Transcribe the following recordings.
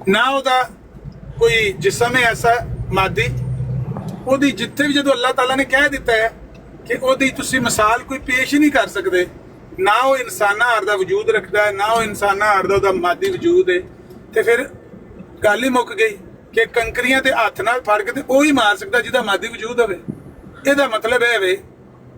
نہ ਉਹਦਾ ਕੋਈ ਜਿਸਮ ਹੈ ਐਸਾ ਮਾਦੀ, ਉਹਦੀ ਜਿੱਥੇ ਵੀ ਜਦੋਂ ਅੱਲਾਹ ਤਾਲਾ ਨੇ ਕਹਿ ਦਿੱਤਾ ਹੈ ਕਿ ਉਹਦੀ ਤੁਸੀਂ ਮਿਸਾਲ ਕੋਈ ਪੇਸ਼ ਹੀ ਨਹੀਂ ਕਰ ਸਕਦੇ, ਨਾ ਉਹ ਇਨਸਾਨਾਂ ਹਾਰ ਦਾ ਵਜੂਦ ਰੱਖਦਾ ਹੈ, ਨਾ ਉਹ ਇਨਸਾਨਾਂ ਹਾਰ ਦਾ ਉਹਦਾ ਮਾਦੀ ਵਜੂਦ ਹੈ, ਤੇ ਫਿਰ ਗੱਲ ਹੀ ਮੁੱਕ ਗਈ ਕਿ ਕੰਕਰੀਆਂ ਤੇ ਹੱਥ ਨਾਲ ਫੜ ਕੇ ਤੇ ਉਹ ਹੀ ਮਾਰ ਸਕਦਾ ਜਿਹਦਾ ਮਾਦੀ ਵਜੂਦ ਹੋਵੇ। ਇਹਦਾ ਮਤਲਬ ਇਹ ਵੇ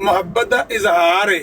ਮੁਹੱਬਤ ਦਾ ਇਜ਼ਹਾਰ ਹੈ।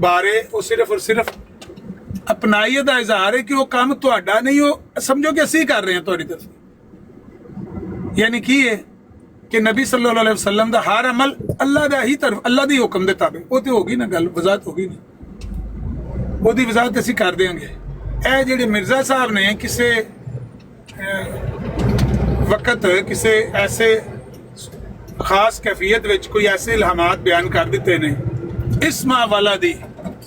ਬਾਰੇ ਉਹ ਸਿਰਫ ਔਰ ਸਿਰਫ ਅਪਨਾਈਅਤ ਦਾ ਇਜ਼ਹਾਰ ਹੈ ਕਿ ਉਹ ਕੰਮ ਤੁਹਾਡਾ ਨਹੀਂ, ਉਹ ਸਮਝੋ ਕਿ ਅਸੀਂ ਕਰ ਰਹੇ ਹਾਂ ਤੁਹਾਡੀ ਤਰਫ। ਯਾਨੀ ਕੀ ਹੈ کہ نبی صلی اللہ علیہ وسلم دا ہر عمل اللہ دا ہی طرف اللہ دی حکم دے تابع، وہ تے ہوگی نا گل، وضاحت ہوگی نا، وہ دی وضاحت اسی کر دیں گے۔ اے جڑے مرزا صاحب نے کسے وقت کسے ایسے خاص کیفیت وچ کوئی ایسے الہامات بیان کر دیتے نے، اسما ولدی،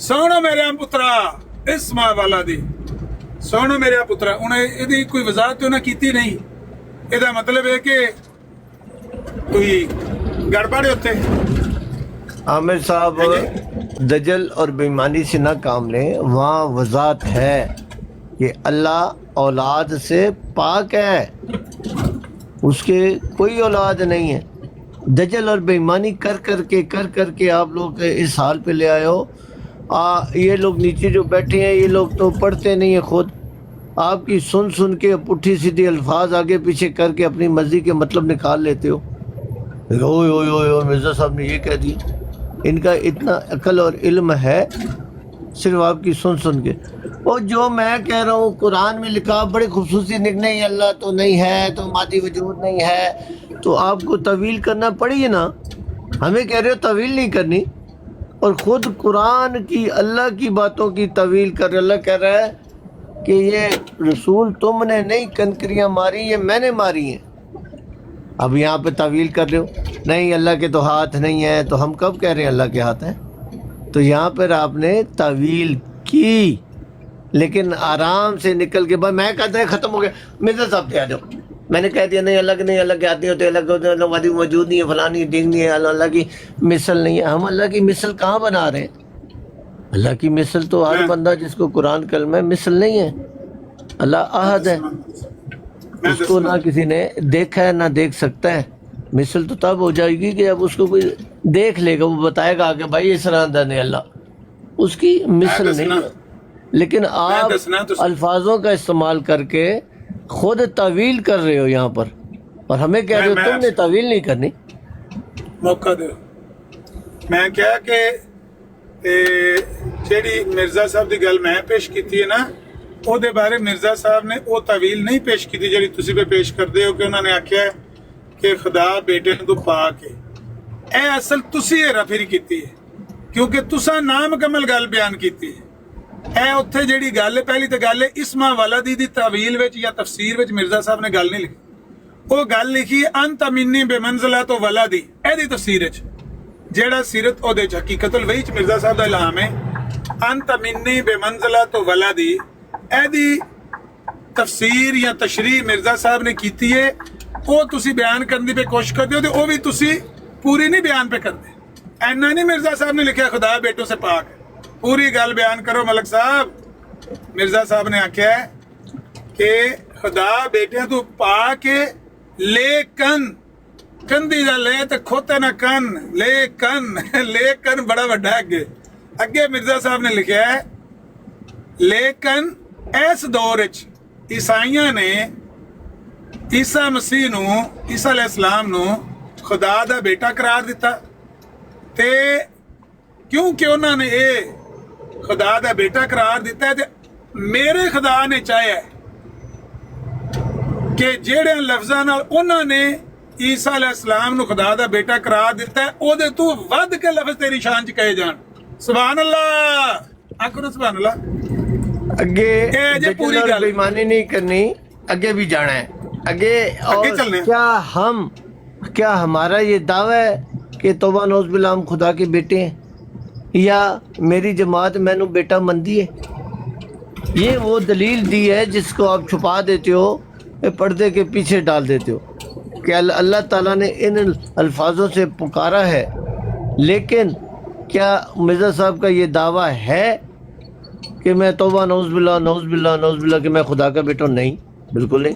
سونو میرے پترا، اسما ولدی، سونو میرے پترا، انہیں یہ کوئی وضاحت انہیں کیتی نہیں۔ یہ مطلب ہے کہ کوئی گڑبڑ ہوتے۔ عامر صاحب دجل اور بےایمانی سے نہ کام لیں، وہاں وضاحت ہے کہ اللہ اولاد سے پاک ہے، اس کے کوئی اولاد نہیں ہے۔ دجل اور بےایمانی کر کر کے آپ لوگ اس حال پہ لے آئے ہو۔ یہ لوگ نیچے جو بیٹھے ہیں یہ لوگ تو پڑھتے نہیں ہیں، خود آپ کی سن کے پٹھی سیدھی الفاظ آگے پیچھے کر کے اپنی مرضی کے مطلب نکال لیتے ہو۔ اوئے مرزا صاحب نے یہ کہہ دیا۔ ان کا اتنا عقل اور علم ہے صرف آپ کی سن کے۔ اور جو میں کہہ رہا ہوں قرآن میں لکھا بڑی خصوصی نہیں، اللہ تو نہیں ہے، تو مادی وجود نہیں ہے، تو آپ کو تویل کرنا پڑی ہے نا۔ ہمیں کہہ رہے ہو تویل نہیں کرنی، اور خود قرآن کی اللہ کی باتوں کی تویل کر رہے۔ اللہ کہہ رہا ہے کہ یہ رسول تم نے نہیں کنکریاں ماری، یہ میں نے ماری ہیں۔ اب یہاں پہ تویل کر رہے ہو، نہیں اللہ کے تو ہاتھ نہیں ہے، تو ہم کب کہہ رہے ہیں اللہ کے ہاتھ ہیں؟ تو یہاں پر آپ نے تویل کی، لیکن آرام سے نکل کے بعد میں کہتا ہے ختم ہو گیا، مرزا صاحب پہ آ جاؤ۔ میں نے کہہ دیا نہیں اللہ کے نہیں، اللہ کے ہاتھ نہیں ہوتے، اللہ کے موجود نہیں ہے، فلانی دین نہیں ہے، اللہ کی مثل نہیں ہے۔ ہم اللہ کی مثل کہاں بنا رہے ہیں؟ اللہ کی مثل تو ہر بندہ جس کو قرآن کلمہ ہے مثل نہیں ہے۔ اللہ احد ہے، اس کو نہ کسی نے دیکھا ہے نہ دیکھ سکتا ہے۔ مثل تو تب ہو جائے گی کہ جب اس کو کوئی دیکھ لے گا، وہ بتائے گا کہ بھائی اس طرح اندر نہیں، اللہ اس کی مثل نہیں ہے۔ لیکن آپ الفاظوں کا استعمال کر کے خود تویل کر رہے ہو یہاں پر، اور ہمیں کہہ رہے ہو تم نے تویل نہیں کرنی۔ موقع دو میں کیا کہ جیڑی مرزا صاحب دی گل میں پیش کیتی ہے نا، او دے بارے مرزا صاحب نے او طویل نہیں پیش کیتی جیڑی تسی پہ پیش کر دے ہو کہ انہوں نے آکھیا ہے کہ خدا بیٹے تو پاک ہے۔ اے اصل تسی ہیرا پھیری کیتی ہے، کیونکہ تسا نامکمل گل بیان کیتی ہے۔ اے اتھے جیڑی گل ہے، پہلی تو گل ہے اسما ولدی دی تعویل وچ یا تفسیر وچ مرزا صاحب نے گل نہیں لکھی، وہ گل لکھی انت منی بے منزلۃ ولدی، اے دی تفسیر وچ جیڑا سیرت او دے حقیقت الوحی وچ مرزا صاحب دا الہام ہے انت منی بے منزلۃ ولدی، اے دی تفسیر یا تشریح مرزا صاحب نے کیتی ہے، وہ تسی بیان کرنے پہ کوشش کرتے ہو، تو وہ بھی تسی پوری نہیں بیان پہ کرتے۔ اینا نہیں مرزا صاحب نے لکھا خدا بیٹوں سے پاک ہے، پوری گل بیان کرو ملک صاحب۔ مرزا صاحب نے آکھیا ہے کہ خدا بیٹیاں تو پاک ہے، لیکن کندی دا لے تے کھوتے نہ کن، لیکن بڑا وڈا ہے۔ اگے مرزا صاحب نے لکھا ہے لیکن اس دور عیسائیاں نے عیسیٰ مسیح نو، عیسیٰ علیہ السلام نو خدا دا بیٹا قرار دیتا، تے کیونکہ انہوں نے اے خدا دا بیٹا قرار دیتا ہے، تے میرے خدا نے چاہیا ہے کہ جیڑے لفظاں نال انہوں نے عیسیٰ علیہ السلام نو خدا دا بیٹا قرار دیتا ہے، او دے تو ود کے لفظ تیری شان چ کہے جان۔ سبحان اللہ، آکھو نا سبحان اللہ۔ اگے پوری گل بےایمانی نہیں کرنی، اگے بھی جانا ہے اگے کیا ہمارا یہ دعویٰ ہے کہ توبہ نوز باللہ ہم خدا کے بیٹے ہیں، یا میری جماعت میں نو بیٹا مندی ہے؟ یہ وہ دلیل دی ہے جس کو آپ چھپا دیتے ہو، پردے کے پیچھے ڈال دیتے ہو کہ اللہ تعالیٰ نے ان الفاظوں سے پکارا ہے، لیکن کیا مرزا صاحب کا یہ دعویٰ ہے کہ میں توبہ نعوذ باللہ نعوذ باللہ نعوذ باللہ کہ میں خدا کا بیٹا ہوں؟ نہیں، بالکل نہیں۔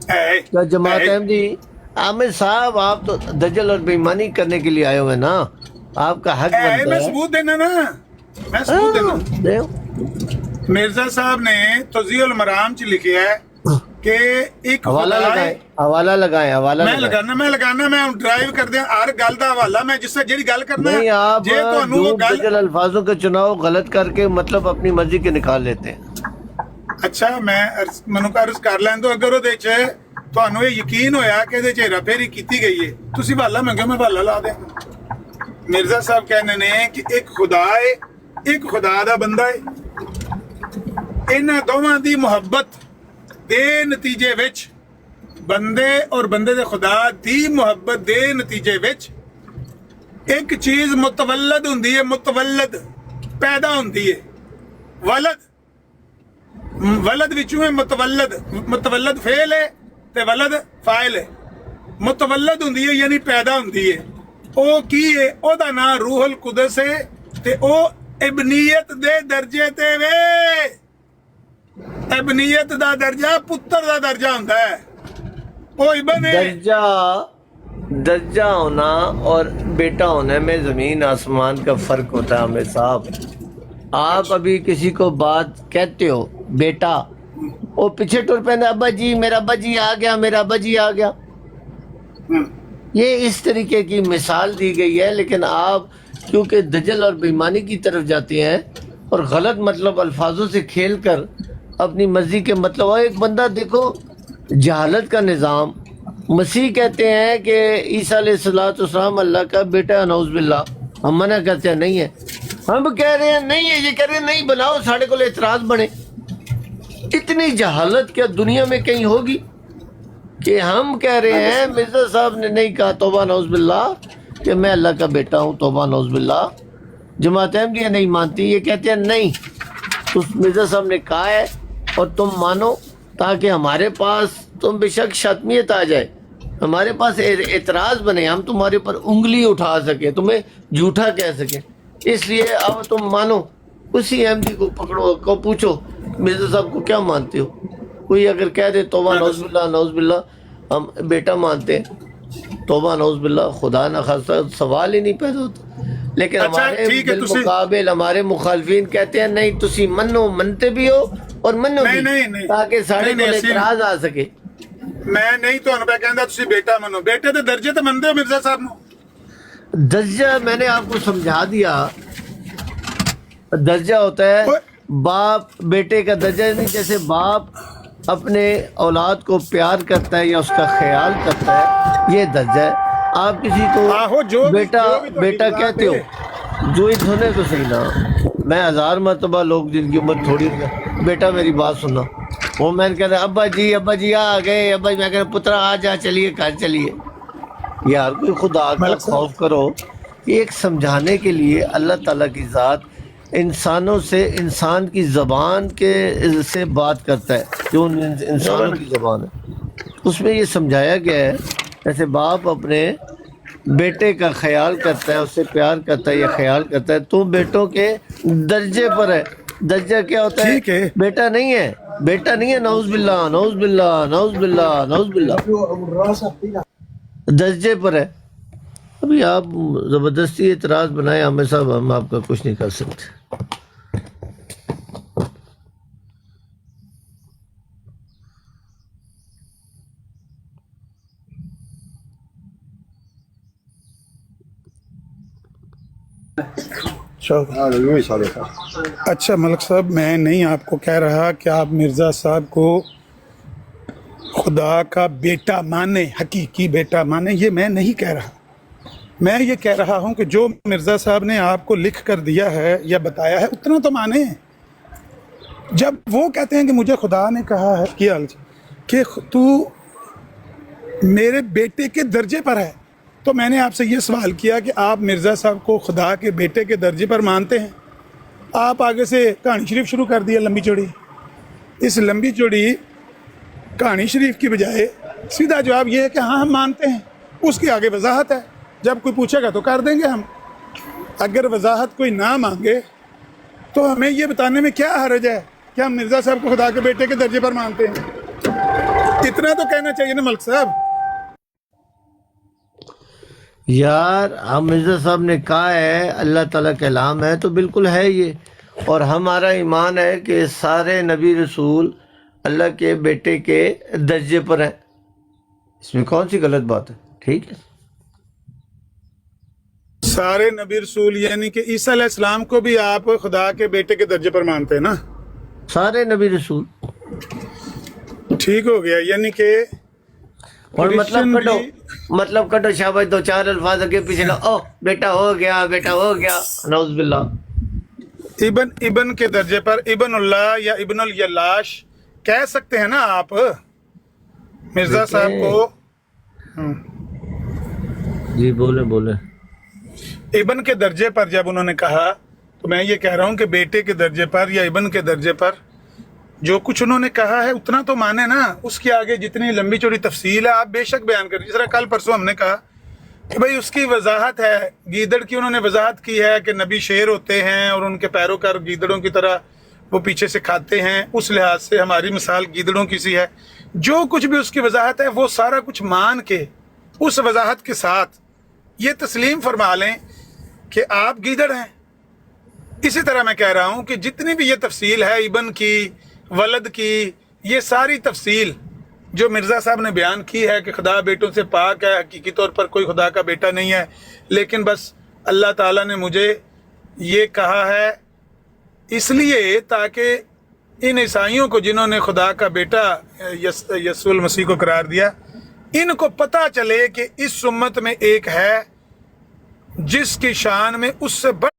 اے کیا جماعت احمدی عامر صاحب آپ تو دجل اور بےایمانی کرنے کے لیے آئے ہوئے نا، آپ کا حق اے بنتا میں ہے۔ ثبوت دینا نا، میں ثبوت دینا۔ دیو۔ مرزا صاحب نے توضیح المرام چ لکھیا ہے کہ ایک حوالہ خدا لگائیں، ہے۔ حوالہ لگائیں، حوالہ میں لگائیں۔ لگانا میں ڈرائیو کر دیا ہر گل دا حوالہ میں جس سے جیڑی گل کرنا نہیں، آپ جے تانوں وہ جھوٹ گل دجل الفاظوں کا چناؤ غلط کر کے مطلب اپنی مرضی کے نکال لیتے ہیں۔ اچھا میں منو عرض کر لین دو، اگر وہ تانوں یہ یقین ہویا کہ یہ ہیرا پھیری کیتی گئی ہے تسی حوالہ منگو، میں حوالہ لا دیں۔ مرزا صاحب کہنے نے کہ ایک خدا ہے، ایک خدا دا بندہ ہے، انہاں دوواں دی محبت دے نتیجے وچ، بندے اور بندے دے خدا دی محبت دے نتیجے وچ ایک چیز متولد ہوندی ہے، متولد پیدا ہوندی ہے، ولد ولد وچوں ہے، متولد فعل ہے تے ولد فاعل ہے۔ متولد ہوندی ہے یعنی پیدا ہوندی ہے، او کی ہے؟ او دا نام روح القدس ہے تے او ابنیت دے درجے تے وے، ابنیت دا درجہ پتر دا درجہ ہوندا ہے، او ابن ہے۔ درجہ ہونا اور بیٹا ہونے میں زمین آسمان کا فرق ہوتا ہے عامر صاحب۔ آپ ابھی کسی کو بات کہتے ہو بیٹا، وہ پیچھے ٹر پہنے ابا جی میرا ابا جی آ گیا، میرا ابا جی آ گیا، یہ اس طریقے کی مثال دی گئی ہے۔ لیکن آپ کیونکہ دجل اور بےایمانی کی طرف جاتے ہیں اور غلط مطلب الفاظوں سے کھیل کر اپنی مرضی کے مطلب، اور ایک بندہ دیکھو جہالت کا نظام، مسیح کہتے ہیں کہ عیسیٰ علیہ السلام اللہ کا بیٹا ہے، نعوذ باللہ، ہم منع کرتے ہیں نہیں ہے، ہم کہہ رہے ہیں نہیں ہے، یہ کہہ رہے ہیں نہیں بناؤ، ساڑھے کو اعتراض بنے۔ اتنی جہالت کیا دنیا میں کہیں ہوگی کہ ہم کہہ رہے ہیں مرزا صاحب نے نہیں کہا توبہ نعوذ باللہ کہ میں اللہ کا بیٹا ہوں، توبہ نعوذ باللہ۔ جماعت احمدیہ نہیں مانتی، یہ کہتے ہیں نہیں، مرزا صاحب نے کہا ہے اور تم مانو، تاکہ ہمارے پاس تم بے شک شتمیت آ جائے، ہمارے پاس اعتراض بنے، ہم تمہارے پر انگلی اٹھا سکیں، تمہیں جھوٹا کہہ سکیں، اس لیے اب تم مانو۔ اسی احمدی کو پکڑو، کو پوچھو مرزا صاحب کو کیا مانتے ہو؟ کوئی اگر کہہ دے توبہ نعوذ باللہ نعوذ باللہ ہم بیٹا مانتے ہیں، توبہ نعوذ باللہ خدا نہ خاصہ سوال ہی نہیں پیدا ہوتا۔ لیکن ہمارے بالمقابل ہمارے مخالفین کہتے ہیں نہیں تسی منو، منتے بھی ہو اور منو بھی، تاکہ سارے کو اعتراض آ سکے۔ میں نہیں تو پہ کہندا تسی بیٹا منو، بیٹے تے درجے تے منتے ہو مرزا صاحب نو؟ درجہ میں نے آپ کو سمجھا دیا، درجہ ہوتا ہے باپ بیٹے کا درجہ، نہیں جیسے باپ اپنے اولاد کو پیار کرتا ہے یا اس کا خیال کرتا ہے، یہ درجہ ہے۔ آپ کسی کو بیٹا کہتے ہو، جو ہی دھونے تو صحیح نہ، میں 1000 مرتبہ لوگ جن کی عمر تھوڑی، بیٹا میری بات سننا، وہ میں نے کہتا ابا جی آ گئے، ابا جی، میں کہتا پترا آ جا، چلیے گھر چلیے۔ یار کوئی خدا کا خوف کرو۔ ایک سمجھانے کے لیے اللہ تعالیٰ کی ذات انسانوں سے، انسان کی زبان کے سے بات کرتا ہے، جو انسانوں کی زبان ہے، اس میں یہ سمجھایا گیا ہے جیسے باپ اپنے بیٹے کا خیال کرتا ہے، اس سے پیار کرتا ہے یا خیال کرتا ہے، تو بیٹوں کے درجے پر ہے۔ درجہ کیا ہوتا ہے؟ بیٹا نہیں ہے، بیٹا نہیں ہے، نعوذ باللہ نعوذ باللہ نعوذ باللہ نعوذ باللہ، درجے پر ہے۔ ابھی آپ زبردستی اعتراض بنائے عامر صاحب، ہم آپ کا کچھ نہیں کر سکتے۔ اچھا ملک صاحب، میں نہیں آپ کو کہہ رہا کہ آپ مرزا صاحب کو خدا کا بیٹا مانے، حقیقی بیٹا مانے، یہ میں نہیں کہہ رہا۔ میں یہ کہہ رہا ہوں کہ جو مرزا صاحب نے آپ کو لکھ کر دیا ہے یا بتایا ہے اتنا تو مانے۔ جب وہ کہتے ہیں کہ مجھے خدا نے کہا ہے کہ تو میرے بیٹے کے درجے پر ہے، تو میں نے آپ سے یہ سوال کیا کہ آپ مرزا صاحب کو خدا کے بیٹے کے درجے پر مانتے ہیں؟ آپ آگے سے کہانی شریف شروع کر دیا لمبی چوڑی۔ اس لمبی چوڑی کہانی شریف کی بجائے سیدھا جواب یہ ہے کہ ہاں ہم مانتے ہیں، اس کی آگے وضاحت ہے، جب کوئی پوچھے گا تو کر دیں گے ہم۔ اگر وضاحت کوئی نہ مانگے تو ہمیں یہ بتانے میں کیا حرج ہے کہ ہم مرزا صاحب کو خدا کے بیٹے کے درجے پر مانتے ہیں؟ اتنا تو کہنا چاہیے نا ملک صاحب. یار ہم مرزا صاحب نے کہا ہے اللہ تعالیٰ کا کلام ہے تو بالکل ہے یہ، اور ہمارا ایمان ہے کہ سارے نبی رسول اللہ کے بیٹے کے درجے پر ہیں، اس میں کون سی غلط بات ہے؟ ٹھیک ہے. سارے نبی رسول یعنی کہ عیسیٰ علیہ السلام کو بھی آپ خدا کے بیٹے کے درجے پر مانتے ہیں نا؟ سارے نبی رسول. ٹھیک ہو گیا، یعنی کہ اور کرسچن مطلب کٹو شاباش، دو چار الفاظ اگے پیچھے نہ او بیٹا ہو گیا بیٹا ہو گیا، نعوذ باللہ. ابن کے درجے پر ابن اللہ یا ابن الیلاش کہہ سکتے ہیں نا آپ مرزا صاحب کو. جی بولے بولے. ابن کے درجے پر جب انہوں نے کہا تو میں یہ کہہ رہا ہوں کہ بیٹے کے درجے پر یا ابن کے درجے پر جو کچھ انہوں نے کہا ہے اتنا تو مانے نا. اس کے آگے جتنی لمبی چوڑی تفصیل ہے آپ بے شک بیان کریں. جس طرح کل پرسوں ہم نے کہا کہ بھائی اس کی وضاحت ہے، گیدڑ کی انہوں نے وضاحت کی ہے کہ نبی شیر ہوتے ہیں اور ان کے پیروکار گیدڑوں کی طرح وہ پیچھے سے کھاتے ہیں. اس لحاظ سے ہماری مثال گیدڑوں کی سی ہے. جو کچھ بھی اس کی وضاحت ہے وہ سارا کچھ مان کے اس وضاحت کے ساتھ یہ تسلیم فرما لیں کہ آپ گیدڑ ہیں. اسی طرح میں کہہ رہا ہوں کہ جتنی بھی یہ تفصیل ہے ابن کی، ولد کی، یہ ساری تفصیل جو مرزا صاحب نے بیان کی ہے کہ خدا بیٹوں سے پاک ہے، حقیقی طور پر کوئی خدا کا بیٹا نہیں ہے، لیکن بس اللہ تعالیٰ نے مجھے یہ کہا ہے اس لیے تاکہ ان عیسائیوں کو جنہوں نے خدا کا بیٹا یسوع المسیح کو قرار دیا، ان کو پتہ چلے کہ اس امت میں ایک ہے جس کی شان میں اس سے بڑھ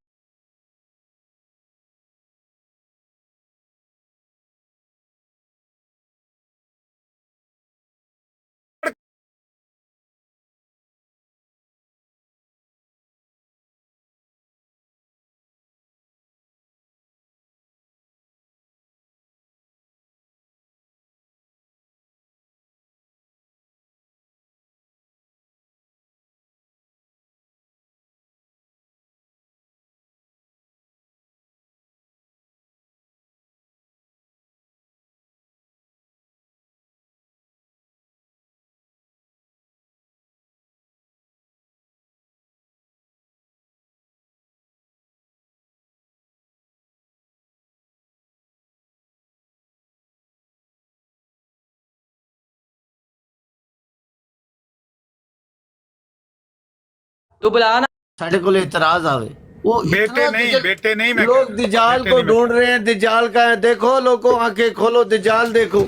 تو بلانا ساڑھے کو اعتراض آوے وہ بیٹے نہیں میں لوگ دجال کو ڈھونڈ رہے ہیں. دجال کا ہے، دیکھو لوگوں آنکھیں کھولو، دجال دیکھو.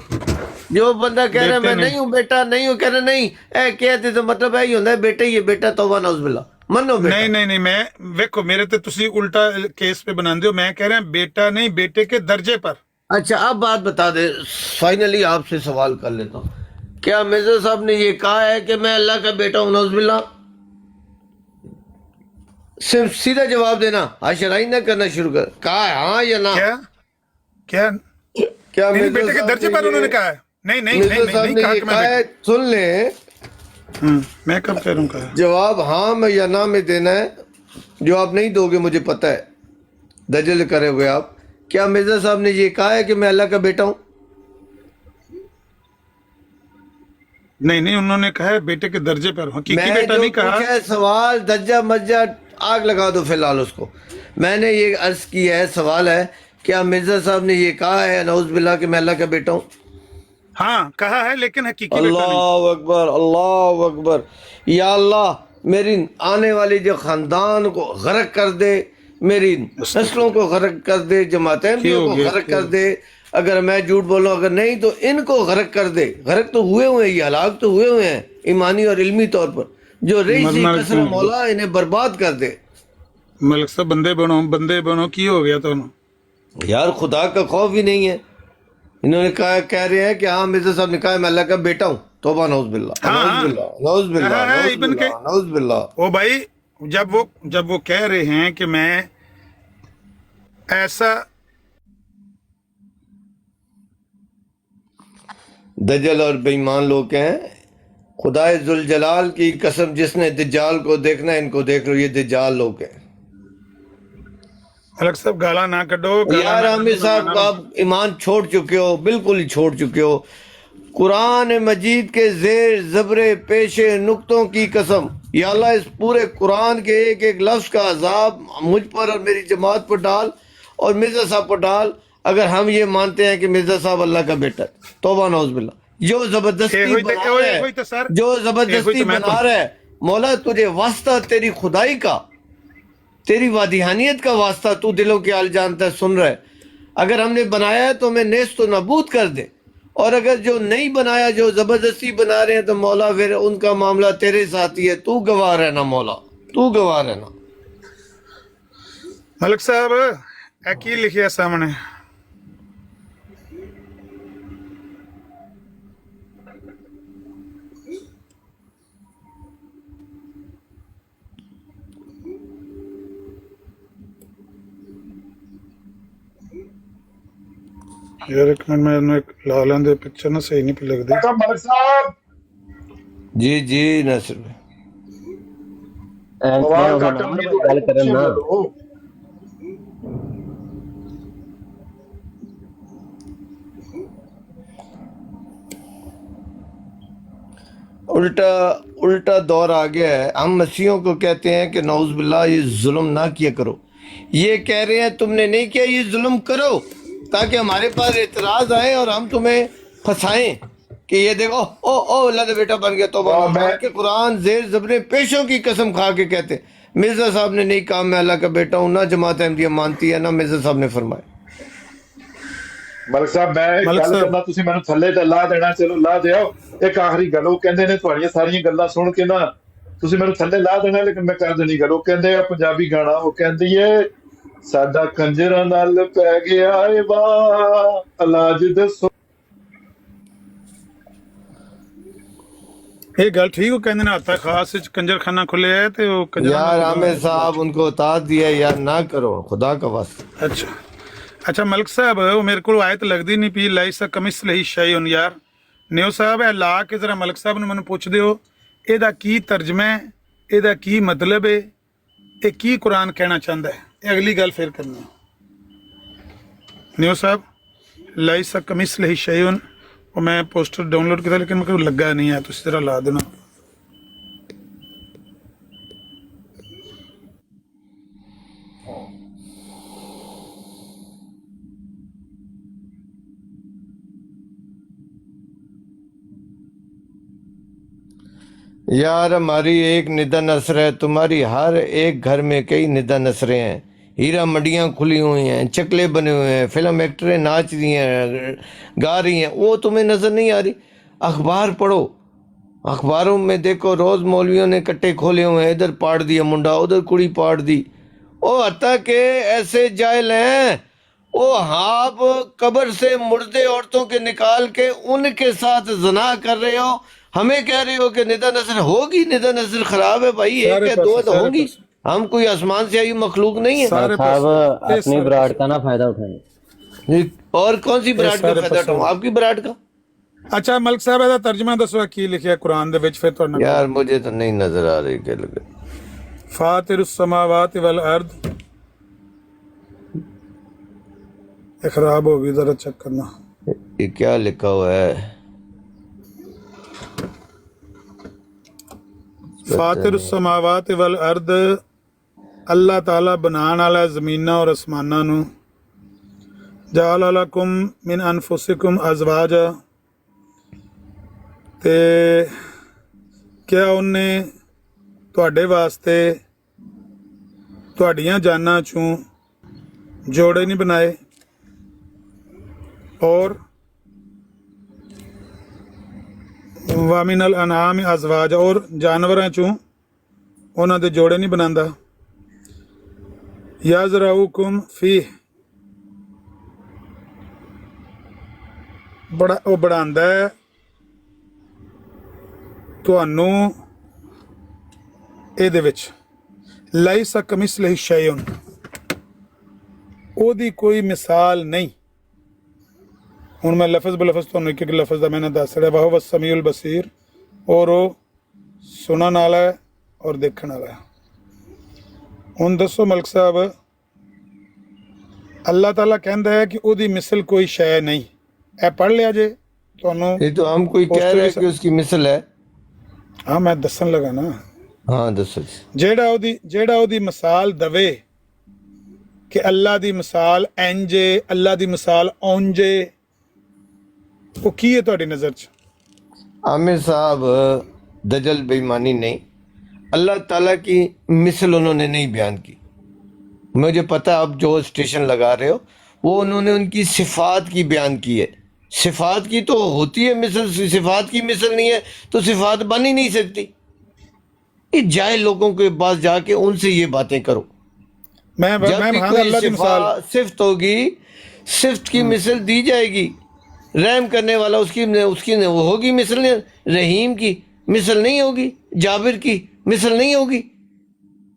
جو بندہ کہہ رہا ہے میں نہیں ہوں بیٹا نہیں ہوں، کہہ رہا نہیں اے کہتے تو مطلب ہے ہوتا ہے بیٹا یہ بیٹا توبہ نعوذ باللہ منو بیٹا. نہیں میں ویکھو میرے تے تسی الٹا کیس پہ بنا دیو. میں کہہ رہا ہوں بیٹا نہیں، بیٹے کے درجے پر. اچھا اب بات بتا دے، فائنلی آپ سے سوال کر لیتا ہوں، کیا مرزا صاحب نے یہ کہا ہے کہ میں اللہ کا بیٹا ہوں نعوذ باللہ؟ صرف سیدھا جواب دینا، آشرائی نہ کرنا شروع کر. کہا ہے ہاں یا نہ؟ کیا نہیں بیٹے کے درجے پر انہوں نے کہا ہے؟ مرزا صاحب نے یہ کہا ہے؟ سن لیں، میں کب کہہ رہا ہوں کہا جواب ہاں میں یا نہ میں دینا ہے. جو آپ نہیں دو گے مجھے پتہ ہے، دجل کرے ہوئے آپ. کیا مرزا صاحب نے یہ کہا ہے کہ میں اللہ کا بیٹا ہوں؟ نہیں انہوں نے کہا ہے بیٹے کے درجے پر. حقیقی میں بیٹا جو نہیں کہا. پوچھا ہے سوال دجا مجا آگ لگا دو فی الحال اس کو. میں نے یہ عرض کی ہے، سوال ہے کیا مرزا صاحب نے یہ کہا ہے نعوذ باللہ کہ میں اللہ کا بیٹا ہوں؟ ہاں کہا ہے لیکن حقیقی بیٹا نہیں. اللہ اکبر اللہ اکبر. یا اللہ میری آنے والی جو خاندان کو غرق کر دے، میری نسلوں کو غرق کر دے، جماعتیں کو غرق کر دے. اگر میں جھوٹ بولوں، اگر نہیں تو ان کو غرق کر دے. غرق تو ہوئے ہوئے ہیں، یہ ہلاک تو ہوئے ہوئے ہیں ایمانی اور علمی طور پر. جو رئیسی کسر مولا انہیں برباد کر دے. ملک صاحب بندے بنو کی ہو گیا تو یار خدا کا خوف ہی نہیں ہے. انہوں نے کہا کہہ رہے ہیں کہ ہاں مرزا صاحب نے کہا میں اللہ کا بیٹا ہوں. توبہ نعوذ باللہ نعوذ باللہ نعوذ باللہ نعوذ باللہ. او بھائی جب وہ کہہ رہے ہیں کہ میں ایسا دجل اور بے ایمان لوگ ہیں. خدائے ذوالجلال کی قسم جس نے دجال کو دیکھنا ہے ان کو دیکھ لو، یہ دجال لوگ ہیں. ملک صاحب گالا نہ کڈو. یار عامر صاحب آپ ایمان چھوڑ چکے ہو, بالکل ہی چھوڑ چکے ہو. قرآن مجید کے زیر زبر پیشے نقطوں کی قسم, یا اللہ اس پورے قرآن کے ایک ایک لفظ کا عذاب مجھ پر اور میری جماعت پر ڈال اور مرزا صاحب پر ڈال, اگر ہم یہ مانتے ہیں کہ مرزا صاحب اللہ کا بیٹا ہے. توبہ نعوذ باللہ. جو زبردستی بنا رہا ہے مولا, تجھے واسطہ تیری خدائی کا, تیری وادیحانیت کا واسطہ, تو دلوں کے حال جانتا ہے, سن رہا ہے. اگر ہم نے بنایا ہے تو ہمیں نیست و نابود کر دے, اور اگر جو نہیں بنایا, جو زبردستی بنا رہے ہیں, تو مولا پھر ان کا معاملہ تیرے ساتھ ہی ہے. تو گواہ رہنا مولا, تو گواہ رہنا. ملک صاحب اے کی لکھیا سامنے؟ یار ایک منٹ میں لا لیں دے پکچر نہ صحیح نہیں پہ لگ دی. ملک صاحب جی جی ناصر بھائی. آواز گھٹ آئی گل کرن نا. الٹا دور آ گیا ہے. ہم مسیحوں کو کہتے ہیں کہ نعوذ باللہ یہ ظلم نہ کیا کرو. یہ کہہ رہے ہیں تم نے نہیں کیا, یہ ظلم کرو, تاکہ ہمارے پاس اعتراض آئے اور ہم تمہیں پھنسائیں کہ یہ دیکھو او اللہ کا بیٹا بن گیا. توبہ کہ قرآن زیر زبر پیشوں کی قسم کھا کے کہتے مرزا صاحب نے نہیں کہا میں اللہ کا بیٹا ہوں, نہ جماعت احمدیہ مانتی ہے, نہ مرزا صاحب نے فرمایا. ملک صاحب میں گل کرنا, تسی مینوں تھلے تے لا دینا, چلو لا دیو. ایک آخری گل, وہ کہندے نے تہاڈیاں ساریاں گلاں سن کے نا تسی مینوں تھلے لا دینا, لیکن میں کر دینی گل. وہ کہندے آ پنجابی گانا, وہ کہندی ہے ساڈا کنجراں نال پے گیا اے وا علاج دسو. یہ گل ٹھیک ہو کہندے نے ہاتھا خاص وچ کنجر خانہ کھلے ہے تے وہ کنجر. یار عامر صاحب ان کو اطاعت دیا یار, نہ کرو خدا کا واسطہ. اچھا ملک صاحب وہ میرے کو آیت لگدی نہیں پی, لیسا کمثلہ شیء. یار نیو صاحب اے لا کے ذرا ملک صاحب نے مینوں پوچھ دیو اے دا کی ترجمہ ہے, اے دا کی مطلب ہے, اے کی قرآن کہنا چاہتا ہے. اے اگلی گل پھر کرنا. نیو صاحب لیسا کمثلہ شیء, وہ میں پوسٹر ڈاؤن لوڈ کیا لیکن میرے کو لگا نہیں ہے, تو اس طرح لا دینا. یار ہماری ایک ندا نثر ہے, تمہاری ہر ایک گھر میں کئی ندا نثریں ہیں. ہیرا منڈیاں کھلی ہوئی ہیں, چکلے بنے ہوئے ہیں, فلم ایکٹریں ناچ رہی ہیں, گا رہی ہیں, وہ تمہیں نظر نہیں آ رہی. اخبار پڑھو, اخباروں میں دیکھو روز مولویوں نے کٹے کھولے ہوئے ہیں, ادھر پاڑ دیا منڈا, ادھر کڑی پاڑ دی. او حتیٰ کہ ایسے جاہل ہیں وہ آپ قبر سے مردے عورتوں کے نکال کے ان کے ساتھ زنا کر رہے ہو, ہمیں کہہ رہے ہو کہ ندا نظر ہوگی. ندا نظر خراب ہے بھائی, ایک ہے دو تو ہوں گی. ہم کوئی آسمان سے آئی مخلوق نہیں ہے. صاحب اپنی براٹ کا نا فائدہ اٹھائیں. اور کون سی براٹ کا فائدہ اٹھاؤں, آپ کی براٹ کا. اچھا ملک صاحب دا ترجمہ دسو کی لکھیا قرآن دے وچ, پھر تہاڈا یار مجھے تو نہیں نظر آ رہی کہ لگے. فاطر السماوات والارض, یہ خراب ہوگی, ذرا چیک کرنا. یہ کیا لکھا ہوا ہے؟ فاطر السماوات والارض, اللہ تعالیٰ بنان والا زمیناں اور آسماناں نو. جعل لکم من انفسکم ازواجا, تے کیا ان نے تواڈے واسطے تواڈیاں جاناں چوں جوڑے نہیں بنائے, اور وَمِنَ الْأَنْعَامِ أَزْوَاجًا, اور جانوراں چوں انہاں دے جوڑے نہیں بناندا. یَزْرَعُکُم فِیہ, وہ بڑھاندا ہے تہانوں اے دے وچ. لیس کمثلہ شیء, او دی کوئی مثال نہیں. ہوں میں لفظ بلفظ تو ایک ایک لفظ کا میں نے دس رہا. وَهُوَ السَّمِيعُ الْبَصِيرُ, اور وہ سنن والا ہے اور دیکھن والا ہے. ہوں دسو ملک صاحب اللہ تعالیٰ کہندا ہے کہ ਉਹਦੀ ਮਿਸਲ ਕੋਈ ਸ਼ੈ ਨਹੀਂ। ਇਹ ਪੜ੍ਹ ਲਿਆ ਜੇ ਤੁਹਾਨੂੰ। یہ تو ہم کوئی کہہ رہے ہیں کہ اس کی مثل ہے. ਹਾਂ ਮੈਂ ਦੱਸਣ ਲੱਗਾ ਨਾ। ہاں دسو جی. ਜਿਹੜਾ ਉਹਦੀ ਮਿਸਾਲ ਦਵੇ کہ اللہ دی مثال انجے، اللہ دی مثال اونجے، وہ کی ہے تہاڈی نظر چ؟ عامر صاحب دجل بے ایمانی نہیں، اللہ تعالیٰ کی مثل انہوں نے نہیں بیان کی. مجھے پتہ ہے اب جو اسٹیشن لگا رہے ہو وہ انہوں نے ان کی صفات کی بیان کی ہے. صفات کی تو ہوتی ہے مثل، صفات کی مثل نہیں ہے تو صفات بن ہی نہیں سکتی. یہ جاہل لوگوں کے پاس جا کے ان سے یہ باتیں کرو. میں جب بھی بھانا کوئی اللہ دی مثال صفت ہوگی، صفت کی مثل دی جائے گی. رحم کرنے والا اس کی وہ ہوگی مثل، رحیم کی مثل نہیں ہوگی، جابر کی مثل نہیں ہوگی.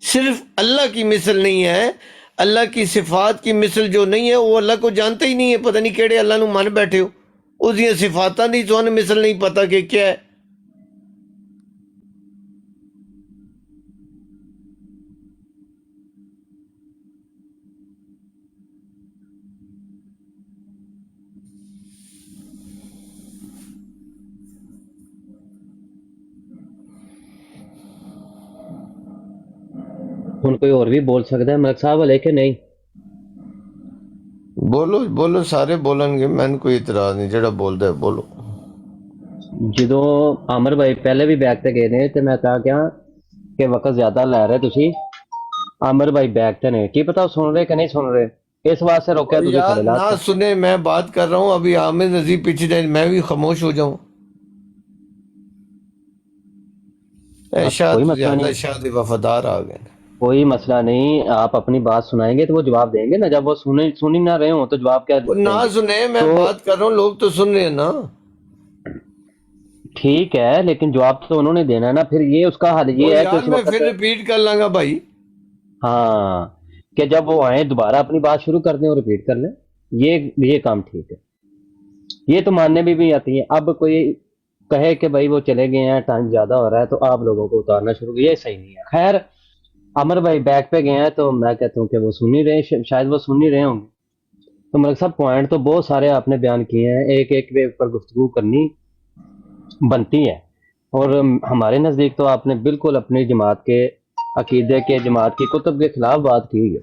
صرف اللہ کی مثل نہیں ہے، اللہ کی صفات کی مثل جو نہیں ہے وہ اللہ کو جانتے ہی نہیں ہے. پتہ نہیں کیڑے اللہ نو من بیٹھے ہو، اس دی صفاتاں دی تھانوں مثل نہیں پتہ کہ کیا ہے. ہن کوئی اور بھی بول سکتا ہے ملک صاحب والے کہ نہیں؟ بولو بولو، سارے بولن گے، میں کوئی اعتراض نہیں، جڑا بولدا ہے بولو. جدوں عامر بھائی پہلے بھی بیک تے گئے نے تے میں کہا کیا کہ وقت زیادہ لے رہے تسی. عامر بھائی بیک تے نے، کی پتہ سن رہے کہ نہیں سن رہے، اس واسطے روکیا تجھے یار کھڑے نہ لاتا. سنے، میں بات کر رہا ہوں. ابھی عامر نذیر پیچھے جائے میں بھی خاموش ہو جاؤں. ارشاد کوئی مسئلہ نہیں، ارشاد وفادار آ گئے. کوئی مسئلہ نہیں. آپ اپنی بات سنائیں گے تو وہ جواب دیں گے نا. جب وہ سن ہی نہ رہے ہوں تو جواب کیا وہ دیں نہ گے؟ سنے، میں تو بات کر رہا ہوں، لوگ تو سن رہے ہیں نا. ٹھیک ہے لیکن جواب تو انہوں نے دینا ہے نا. پھر یہ اس کا حل یہ ہے کہ یار اس میں وقت پھر ریپیٹ کر لاں گا بھائی. ہاں کہ جب وہ آئیں دوبارہ اپنی بات شروع کر دیں اور ریپیٹ کر لیں، یہ کام ٹھیک ہے. یہ تو ماننے میں بھی آتی ہے. اب کوئی کہے کہ بھائی وہ چلے گئے ہیں، ٹائم زیادہ ہو رہا ہے، تو آپ لوگوں کو اتارنا شروع کیا، یہ صحیح نہیں ہے. خیر عمر بھائی بیک پہ گئے ہیں تو میں کہتا ہوں کہ وہ سن ہی رہے، شاید وہ سن ہی رہے ہوں گے. تو ملک صاحب پوائنٹ تو بہت سارے آپ نے بیان کیے ہیں، ایک ایک کے اوپر گفتگو کرنی بنتی ہے. اور ہمارے نزدیک تو آپ نے بالکل اپنی جماعت کے عقیدے کے، جماعت کی کتب کے خلاف بات کی ہے.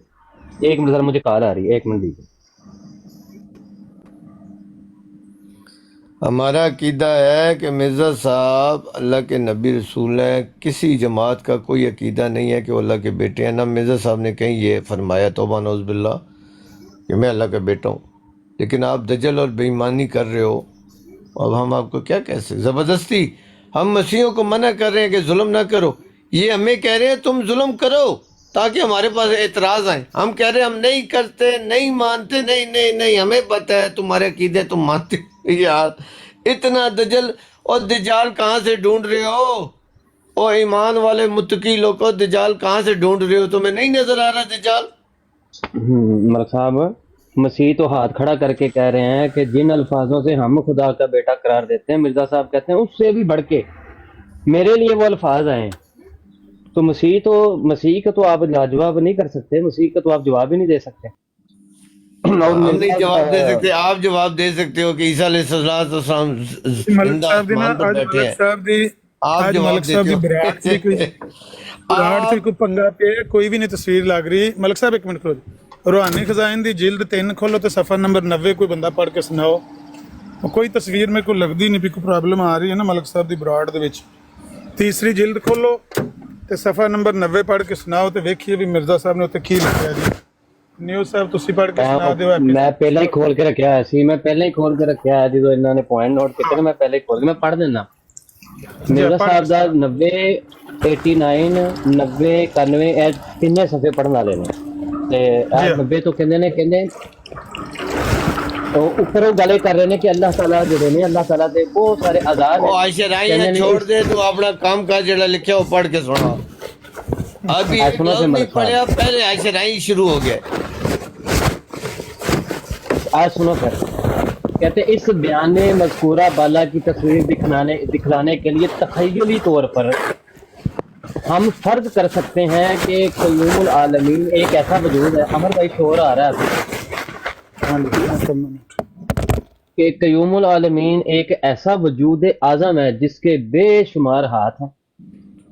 ایک منٹ ذرا مجھے کال آ رہی ہے، ایک منٹ دیجیے. ہمارا عقیدہ ہے کہ مرزا صاحب اللہ کے نبی رسول ہیں. کسی جماعت کا کوئی عقیدہ نہیں ہے کہ وہ اللہ کے بیٹے ہیں. نہ مرزا صاحب نے کہیں یہ فرمایا توبہ نعوذ باللہ کہ میں اللہ کا بیٹا ہوں. لیکن آپ دجل اور بے ایمانی کر رہے ہو. اب ہم آپ کو کیا کہہ سکتے؟ زبردستی ہم مسیحوں کو منع کر رہے ہیں کہ ظلم نہ کرو، یہ ہمیں کہہ رہے ہیں تم ظلم کرو تاکہ ہمارے پاس اعتراض آئیں. ہم کہہ رہے ہیں ہم نہیں کرتے، نہیں مانتے، نہیں ہمیں پتہ ہے تمہارے عقیدے تم مانتے. یار اتنا دجل اور دجال کہاں سے ڈھونڈ رہے ہو؟ او ایمان والے متقی لوگوں، دجال کہاں سے ڈھونڈ رہے ہو؟ تمہیں نہیں نظر آ رہا دجال؟ ملک صاحب مسیح تو ہاتھ کھڑا کر کے کہہ رہے ہیں کہ جن الفاظوں سے ہم خدا کا بیٹا قرار دیتے ہیں، مرزا صاحب کہتے ہیں اس سے بھی بڑھ کے میرے لیے وہ الفاظ آئے ہیں. تو مسیح کا تو آپ لاجواب نہیں کر سکتے، مسیح کا تو آپ جواب ہی نہیں دے سکتے. ہم نہیں جواب دے سکتے، آپ جواب دے سکتے ہو کہ عیسیٰ علیہ السلام ملک زندہ صاحب دی نا آسمان پر اج بیٹھے ملک ہیں. صاحب دی آپ اج جواب ملک صاحب دیتے دی براٹ سے کوئی براٹ سے کوئی پنگا پہ کوئی بھی نہیں تصویر لگ رہی. ملک صاحب ایک منٹ کھلو جی. روحانی خزائن دی جلد 3 کھولو تے صفحہ نمبر 90 کوئی بندہ پڑھ کے سناؤ. کوئی تصویر میرے کو لگدی نہیں بھی کوئی پرابلم آ رہی ہے نا ملک صاحب دی براٹ دے وچ. تیسری جلد کھولو تے صفحہ نمبر 90 پڑھ کے سناؤ تے ویکھیے بھی مرزا صاحب نے اتنے کی لکھیا جی. نیوز صاحب تسی پڑھ کے سنا دیو. میں پہلے ہی کھول کے رکھیا ہے سی، میں پہلے ہی کھول کے رکھیا ہے جدو انہوں نے پوائنٹ نوٹ کیتے میں پہلے ہی کھول کے میں پڑھ دینا. مرزا صاحب دا 90 89 90 91 اے تینے صفحے پڑھن والے نے تے 90 تو کہندے اوپر وہ گل کر رہے ہیں کہ اللہ تعالیٰ جڑے نے اللہ تعالیٰ دے بہت سارے عذاب ہیں. عائشہ رائی چھوڑ دے تو اپنا کام کاج جڑا لکھیا وہ پڑھ کے سنا. ابھی ایک لفظ نہیں پڑھیا، پہلے عائشہ رائی شروع ہو گیا. آج سنو پھر کہتے اس بیان مذکورہ بالا کی تصویر دکھلانے کے لیے تخیلی طور پر ہم فرض کر سکتے ہیں کہ قیوم العالمین ایک ایسا وجود ہے. امر بھائی شور آ رہا ہے ہاں جی کہ قیوم العالمین ایک ایسا وجود اعظم ہے جس کے بے شمار ہاتھ ہیں،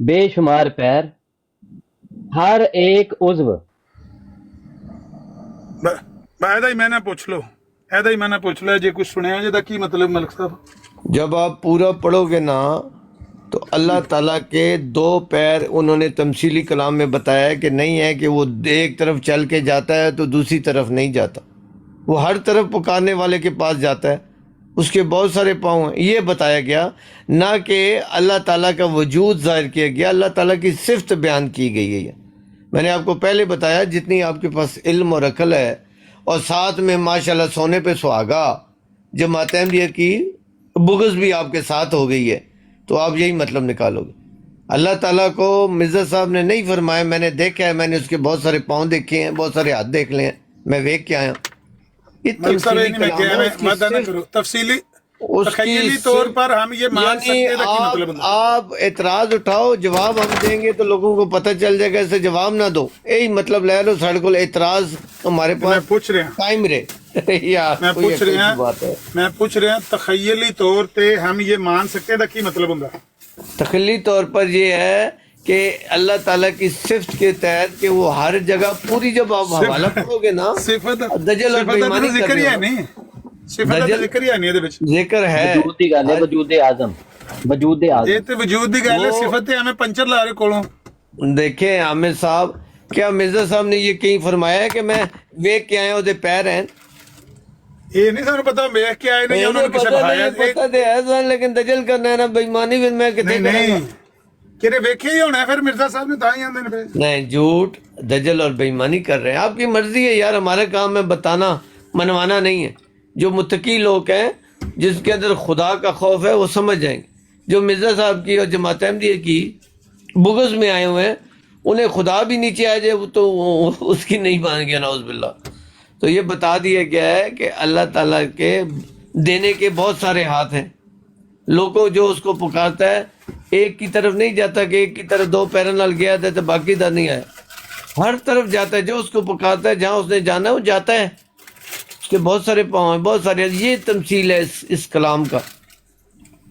بے شمار پیر، ہر ایک عضو۔ ایدا ہی میں نے پوچھ لو، ایدا ہی میں نے پوچھ لو جی کچھ سنیا جی کی مطلب ملک صاحب؟ جب آپ پورا پڑھو گے نا تو اللہ تعالیٰ کے دو پیر انہوں نے تمثیلی کلام میں بتایا ہے کہ نہیں ہے کہ وہ ایک طرف چل کے جاتا ہے تو دوسری طرف نہیں جاتا، وہ ہر طرف پکارنے والے کے پاس جاتا ہے، اس کے بہت سارے پاؤں ہیں، یہ بتایا گیا، نہ کہ اللہ تعالیٰ کا وجود ظاہر کیا گیا، اللہ تعالیٰ کی صفت بیان کی گئی ہے۔ میں نے آپ کو پہلے بتایا جتنی آپ کے پاس علم اور عقل ہے اور ساتھ میں ماشاءاللہ سونے پہ سہاگا، جماعت احمدیہ کی بغض بھی آپ کے ساتھ ہو گئی ہے، تو آپ یہی مطلب نکالو گے۔ اللہ تعالیٰ کو مرزا صاحب نے نہیں فرمایا، میں نے دیکھا ہے، میں نے اس کے بہت سارے پاؤں دیکھے ہیں، بہت سارے ہاتھ دیکھ لے ہیں، میں دیکھ کے آیا۔ یہ ملک صاحب تمثیلی میں کلام کہہ ہے، رہے اس کی مدد نہ صرف کرو تفصیلی اس کی تخیلی طور پر ہم یہ مان سکتے ہیں کہ مطلب ہے؟ آپ اعتراض اٹھاؤ، جواب ہم دیں گے تو لوگوں کو پتہ چل جائے گا، ایسے جواب نہ دو، یہی مطلب لے لو، ساڑھے کو اعتراض ہمارے میں پاس پوچھ رہے ہیں قائم رہے۔ یار میں کوئی پوچھ رہے عقل کی بات ہے۔ ہیں میں پوچھ رہے ہیں تخیلی طور پہ ہم یہ مان سکتے ہیں کی مطلب ہوں گا؟ تخیلی طور پر یہ ہے کہ اللہ تعالیٰ کی صفت کے تحت کہ وہ ہر جگہ پوری، جب آپ حوالہ پڑھو گے نا، صفت دجل اور بےایمانی کر ذکر ہی رہے ہے ہو۔ نہیں، صفت دا ذکر ہی ہے نہیں دے وچ، ذکر ہے، وجود دی گل ہے، وجود اعظم، وجود یہ اعظم۔ تے وجود دی گل ہے، صفت ہے ہمیں پنچر لا رہے کولوں۔ دیکھیں عامر صاحب، کیا مرزا صاحب نے یہ کہیں فرمایا ہے کہ میں ویک کے آیا وہ پیر ہیں؟ یہ نہیں سانو پتا ویکھ کے آئے نہیں، انہوں نے کسے بھایا پتہ تے ہے سن، لیکن دجل کرنا ہے نا بےایمانی، پھر میں کتنے نہیں کروں گا؟ نہیں کہ ویکھے ہی ہونا ہے، پھر مرزا صاحب نے تاں ہی آندے نے پھر۔ نہیں، جھوٹ، دجل اور بےایمانی کر رہے ہیں، آپ کی مرضی ہے یار، ہمارا کام ہے بتانا، منوانا نہیں ہے۔ جو متقی لوگ ہیں، جس کے اندر خدا کا خوف ہے، وہ سمجھ جائیں گے۔ جو مرزا صاحب کی اور جماعت احمدیہ کی بغض میں آئے ہوئے ہیں، انہیں خدا بھی نیچے آ جائے وہ تو اس کی نہیں مان گیا، نعوذ باللہ۔ تو یہ بتا دیا گیا ہے کہ اللہ تعالیٰ کے دینے کے بہت سارے ہاتھ ہیں، لوگوں جو اس کو پکارتا ہے ایک کی طرف نہیں جاتا کہ ایک کی طرف دو پیروں نال گیا تھا تو باقی دا نہیں آیا، ہر طرف جاتا ہے، جو اس کو پکارتا ہے جہاں اس نے جانا ہے وہ جاتا ہے، اس کے بہت سارے پاؤں ہیں، بہت سارے، یہ تمثیل ہے اس کلام کا۔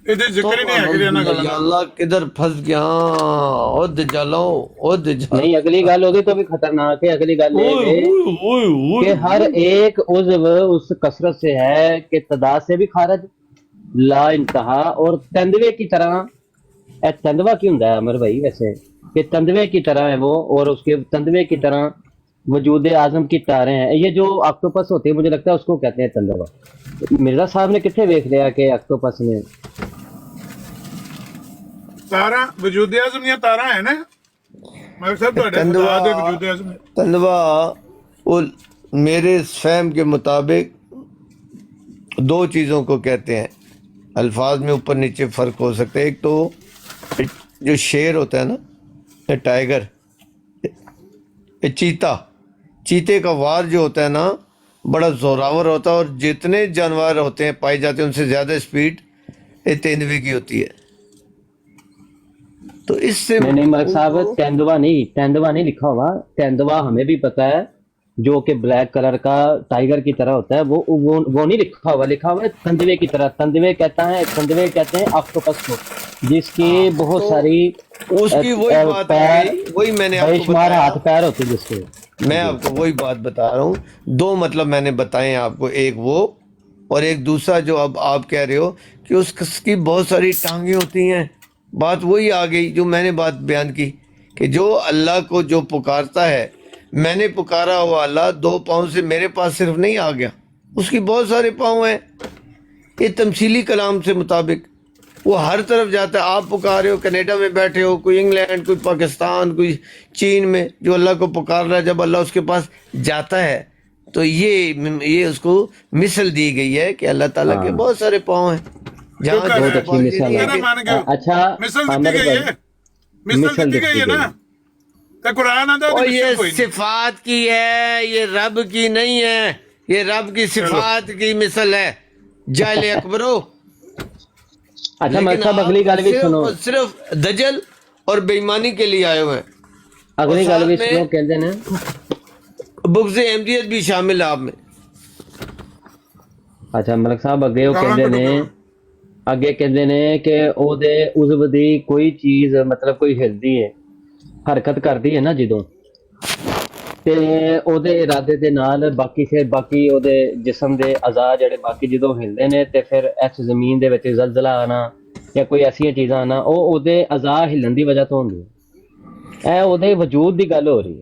یہ ذکر ہی نہیں ہے کہ نہ یا اللہ کدھر پھنس گیا، او دجالوں، او دجالوں، نہیں، اگلی گل ہوگی تو بھی خطرناک ہے۔ اگلی گل یہ ہے کہ ہر ایک عضو اس کثرت سے ہے کہ تعداد سے بھی خارج، لا انتہا، اور تندوے کی طرح۔ تندوا کی ہوندا ہے عمر بھائی ویسے؟ کہ تندوے کی طرح ہے وہ، اور اس کے تندوے کی طرح وجود اعظم کی تاریں ہیں۔ یہ جو آکٹوپس ہوتی ہے، مجھے لگتا ہے اس کو کہتے ہیں تندوا۔ مرزا صاحب نے کتنے دیکھ لیا کہ آکٹوپس نے تارا وجود اعظم یا تارا ہے نا؟ ملک صاحب تو خدا دے وجود اعظم ہے۔ تندوا وہ میرے فہم کے مطابق دو چیزوں کو کہتے ہیں، الفاظ میں اوپر نیچے فرق ہو سکتا ہے۔ ایک تو جو شیر ہوتا ہے نا، یہ ٹائیگر، یہ چیتے کا وار جو ہوتا ہے نا بڑا زوراور ہوتا ہے، اور جتنے جانور ہوتے ہیں پائے جاتے ہیں ان سے زیادہ سپیڈ یہ تیندوے کی ہوتی ہے۔ تو اس سے نہیں ملک صاحب، تیندوا نہیں لکھا ہوا، تیندوا ہمیں بھی پتا ہے، جو کہ بلیک کلر کا ٹائیگر کی طرح ہوتا ہے، وہ نہیں لکھا ہوا ہے تندوے کی طرح۔ تندوے کہتے ہیں آکٹوپس کو، جس کی بہت ساری اس کی وہی بات ہے، وہی میں نے آپ بے کو شمار بتایا، ہاتھ پیر ہوتے جس کے۔ میں آپ کو وہی بات بتا رہا ہوں، دو مطلب میں نے بتائے ہیں آپ کو، ایک وہ اور ایک دوسرا جو اب آپ کہہ رہے ہو کہ اس کی بہت ساری ٹانگیں ہوتی ہیں۔ بات وہی آ گئی جو میں نے بات بیان کی کہ جو اللہ کو جو پکارتا ہے، میں نے پکارا ہوا اللہ دو پاؤں سے میرے پاس صرف نہیں آ گیا، اس کی بہت سارے پاؤں ہیں۔ یہ تمثیلی کلام سے مطابق وہ ہر طرف جاتا ہے۔ آپ پکار رہے ہو، کینیڈا میں بیٹھے ہو، کوئی انگلینڈ، کوئی پاکستان، کوئی چین میں، جو اللہ کو پکار رہا ہے، جب اللہ اس کے پاس جاتا ہے تو یہ اس کو مثل دی گئی ہے کہ اللہ تعالیٰ کے بہت سارے پاؤں ہیں، جہاں بہت اچھی مثال ہے۔ اچھا مثل عامر دیتی گئی بھائی، ہے، مثل دیتی گئی ہے نا، تو قرآن آتا ہے اور کہ یہ مثل کوئی نہیں۔ صفات کی ہے، یہ رب کی نہیں ہے، یہ رب کی صفات کی مثل ہے، جاہل اکبرو۔ اچھا ملک صاحب اگلی گل بھی سنو، صرف دجل اور بےایمانی کے لیے آئے ہوئے ہیں، اگلی گل بھی سنو، کہتے ہیں بغض احمدیت بھی شامل ہے آپ میں۔ ਅੱਛਾ ਮਲਕ ਸਾਹਿਬ ਅੱਗੇ ਉਹ ਗਾਲਾਂ ਕਹਿੰਦੇ ਕੱਢੋ ਨੇ ਅੱਗੇ ਕਹਿੰਦੇ ਨੇ ਕਿ ਉਹਦੇ ਉਜ਼ਵ ਦੀ ਕੋਈ ਚੀਜ਼ ਮਤਲਬ ਕੋਈ ਹਿਲਦੀ ਹੈ ਹਰਕਤ ਕਰਦੀ ਹੈ ਨਾ ਜਦੋਂ ਤੇ ਉਹਦੇ ਇਰਾਦੇ ਦੇ ਨਾਲ ਬਾਕੀ ਫਿਰ ਬਾਕੀ ਉਹਦੇ ਜਿਸਮ ਦੇ ਅਜ਼ਾ ਜਿਹੜੇ ਬਾਕੀ ਜਦੋਂ ਹਿਲਦੇ ਨੇ ਤੇ ਫਿਰ ਇਸ ਜ਼ਮੀਨ ਦੇ ਵਿੱਚ ਜ਼ਲਜ਼ਲਾ ਆਣਾ ਜਾਂ ਕੋਈ ਐਸੀਆਂ ਚੀਜ਼ਾਂ ਆਣਾ ਉਹ ਉਹਦੇ ਅਜ਼ਾ ਹਿਲਣ ਦੀ ਵਜ੍ਹਾ ਤੋਂ ਹੁੰਦੀ ਹੈ ਇਹ ਉਹਦੇ ਵਜੂਦ ਦੀ ਗੱਲ ਹੋ ਰਹੀ ਹੈ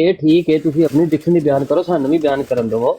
ਇਹ ਠੀਕ ਹੈ ਤੁਸੀਂ ਆਪਣੀ ਡਿਕਸ਼ਨਰੀ ਬਿਆਨ ਕਰੋ ਸਾਨੂੰ ਵੀ ਬਿਆਨ ਕਰਨ ਦਿਓ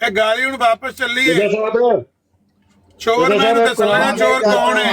ਇਹ ਗਾਲੀ ਹੁਣ ਵਾਪਸ ਚੱਲੀਏ ਜੱਜ ਸਾਹਿਬ ਚੋਰ ਮੈਨੂੰ ਦੱਸਣਾ ਨਾ ਚੋਰ ਕੌਣ ਹੈ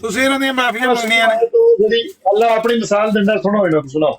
ਤੁਸੀਂ ਇਹਨਾਂ ਦੀਆਂ ਮਾਫੀਆਂ ਮੰਗਣੀਆਂ ਨੇ ਜਿਹੜੀ ਅੱਲਾਹ ਆਪਣੀ ਮਿਸਾਲ ਦਿੰਦਾ ਸੁਣੋ ਇਹਨੂੰ ਸੁਣਾਓ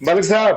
ਮਲਕ ਸਾਹਿਬ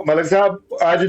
ਮਲਕ ਸਾਹਿਬ ਅੱਜ